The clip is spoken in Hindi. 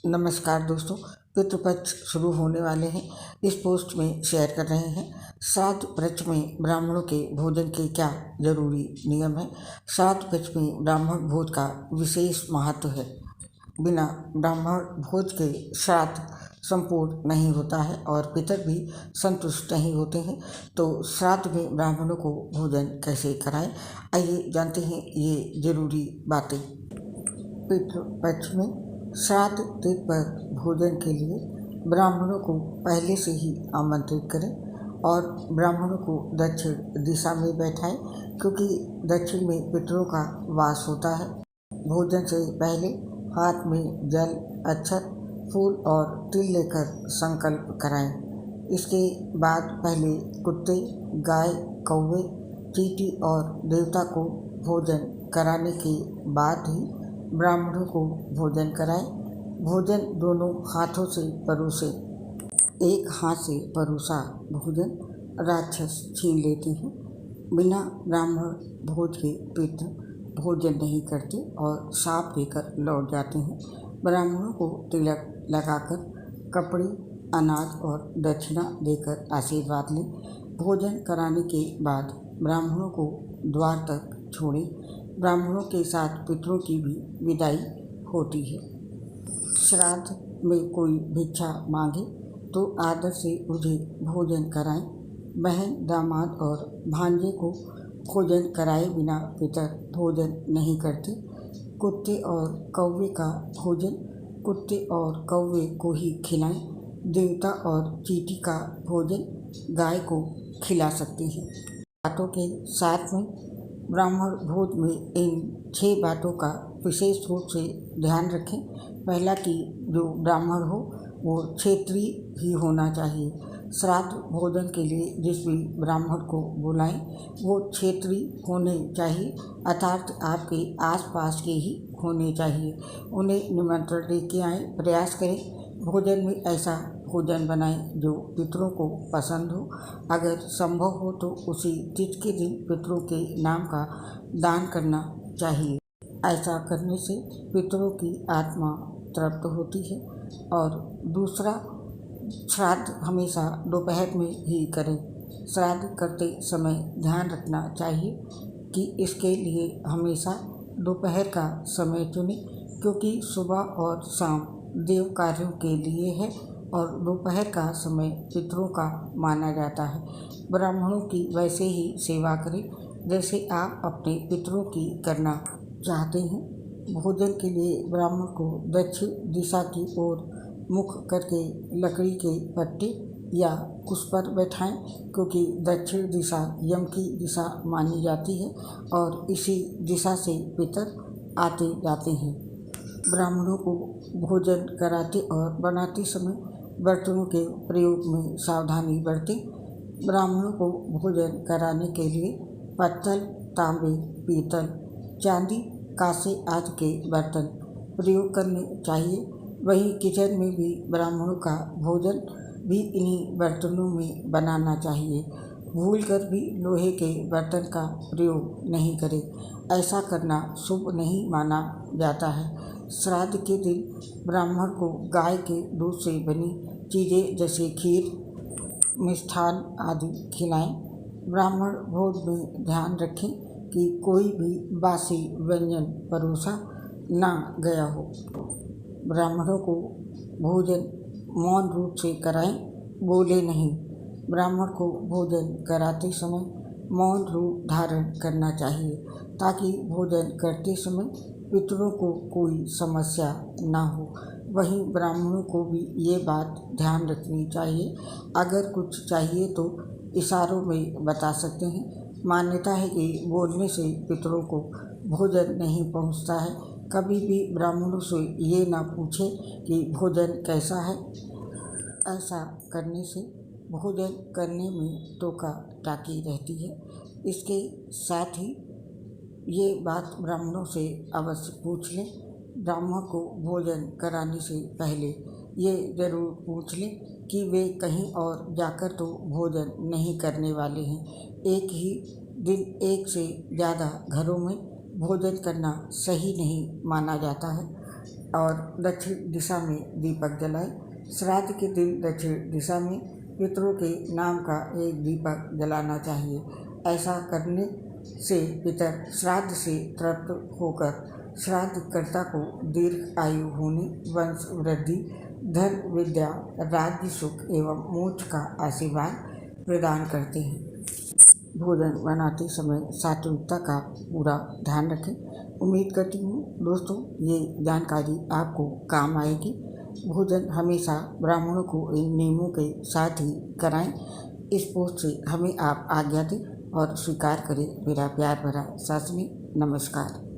नमस्कार दोस्तों। पितृपक्ष शुरू होने वाले हैं। इस पोस्ट में शेयर कर रहे हैं श्राद्ध पक्ष में ब्राह्मणों के भोजन के क्या जरूरी नियम है। श्राद्ध पक्ष में ब्राह्मण भोज का विशेष महत्व है। बिना ब्राह्मण भोज के श्राद्ध संपूर्ण नहीं होता है और पितर भी संतुष्ट नहीं होते हैं। तो श्राद्ध में ब्राह्मणों को भोजन कैसे कराएं, आइए जानते हैं ये जरूरी बातें। पितृपक्ष में श्राद्ध तिथि पर भोजन के लिए ब्राह्मणों को पहले से ही आमंत्रित करें और ब्राह्मणों को दक्षिण दिशा में बैठाएं, क्योंकि दक्षिण में पितरों का वास होता है। भोजन से पहले हाथ में जल, अक्षत, फूल और तिल लेकर संकल्प कराएं। इसके बाद पहले कुत्ते, गाय, कौवे, चींटी और देवता को भोजन कराने के बाद ही ब्राह्मणों को भोजन कराएं। भोजन दोनों हाथों से परोसें। एक हाथ से परोसा भोजन राक्षस छीन लेते हैं। बिना ब्राह्मण भोज के पितृ भोजन नहीं करते और शाप देकर लौट जाते हैं। ब्राह्मणों को तिलक लगाकर कपड़े, अनाज और दक्षिणा देकर आशीर्वाद लें। भोजन कराने के बाद ब्राह्मणों को द्वार तक छोड़ें। ब्राह्मणों के साथ पितरों की भी विदाई होती है। श्राद्ध में कोई भिक्षा मांगे तो आदर से उसे भोजन कराएं। बहन, दामाद और भांजे को भोजन कराए बिना पितर भोजन नहीं करते। कुत्ते और कौवे का भोजन कुत्ते और कौवे को ही खिलाएं। देवता और चींटी का भोजन गाय को खिला सकते हैं। बातों के साथ में ब्राह्मण भोज में इन 6 बातों का विशेष रूप से ध्यान रखें। पहला कि जो ब्राह्मण हो वो क्षेत्रीय ही होना चाहिए। श्राद्ध भोजन के लिए जिस भी ब्राह्मण को बुलाएं वो क्षेत्रीय होने चाहिए, अर्थात आपके आसपास के ही होने चाहिए। उन्हें निमंत्रण लेके आएँ। प्रयास करें भोजन में ऐसा भोजन बनाएं जो पितरों को पसंद हो। अगर संभव हो तो उसी तिथि के दिन पितरों के नाम का दान करना चाहिए। ऐसा करने से पितरों की आत्मा तृप्त होती है। और दूसरा, श्राद्ध हमेशा दोपहर में ही करें। श्राद्ध करते समय ध्यान रखना चाहिए कि इसके लिए हमेशा दोपहर का समय चुनें, क्योंकि सुबह और शाम देव कार्यों के लिए है और दोपहर का समय पितरों का माना जाता है। ब्राह्मणों की वैसे ही सेवा करें जैसे आप अपने पितरों की करना चाहते हैं। भोजन के लिए ब्राह्मण को दक्षिण दिशा की ओर मुख करके लकड़ी के पट्टे या कुछ पर बैठाएं, क्योंकि दक्षिण दिशा यम की दिशा मानी जाती है और इसी दिशा से पितर आते जाते हैं। ब्राह्मणों को भोजन कराते और बनाते समय बर्तनों के प्रयोग में सावधानी बरतें। ब्राह्मणों को भोजन कराने के लिए पत्तल, तांबे, पीतल, चांदी, कांसे आदि के बर्तन प्रयोग करने चाहिए। वहीं किचन में भी ब्राह्मणों का भोजन भी इन्हीं बर्तनों में बनाना चाहिए। भूलकर भी लोहे के बर्तन का प्रयोग नहीं करें। ऐसा करना शुभ नहीं माना जाता है। श्राद्ध के दिन ब्राह्मण को गाय के दूध से बनी चीज़ें जैसे खीर, मिष्ठान आदि खिलाएं। ब्राह्मण भोज में ध्यान रखें कि कोई भी बासी व्यंजन परोसा ना गया हो। ब्राह्मणों को भोजन मौन रूप से कराएं, बोले नहीं। ब्राह्मण को भोजन कराते समय मौन रूप धारण करना चाहिए, ताकि भोजन करते समय पितरों को कोई समस्या ना हो। वहीं ब्राह्मणों को भी ये बात ध्यान रखनी चाहिए, अगर कुछ चाहिए तो इशारों में बता सकते हैं। मान्यता है कि बोलने से पितरों को भोजन नहीं पहुंचता है। कभी भी ब्राह्मणों से ये ना पूछे कि भोजन कैसा है। ऐसा करने से भोजन करने में टोका टाकी रहती है। इसके साथ ही ये बात ब्राह्मणों से अवश्य पूछ लें। ब्राह्मण को भोजन कराने से पहले ये ज़रूर पूछ लें कि वे कहीं और जाकर तो भोजन नहीं करने वाले हैं। एक ही दिन एक से ज़्यादा घरों में भोजन करना सही नहीं माना जाता है। और दक्षिण दिशा में दीपक जलाएं। श्राद्ध के दिन दक्षिण दिशा में पितरों के नाम का एक दीपक जलाना चाहिए। ऐसा करने से पितर श्राद्ध से तृप्त होकर श्राद्धकर्ता को दीर्घ आयु होने, वंश वृद्धि, धन विद्या, राज्य सुख एवं मोक्ष का आशीर्वाद प्रदान करते हैं। भोजन बनाते समय सात्विकता का पूरा ध्यान रखें। उम्मीद करती हूँ दोस्तों ये जानकारी आपको काम आएगी। भोजन हमेशा ब्राह्मणों को इन नियमों के साथ ही कराएं। इस पोस्ट से हमें आप आज्ञा दें और स्वीकार करें। मेरा प्यार भरा शासनी नमस्कार।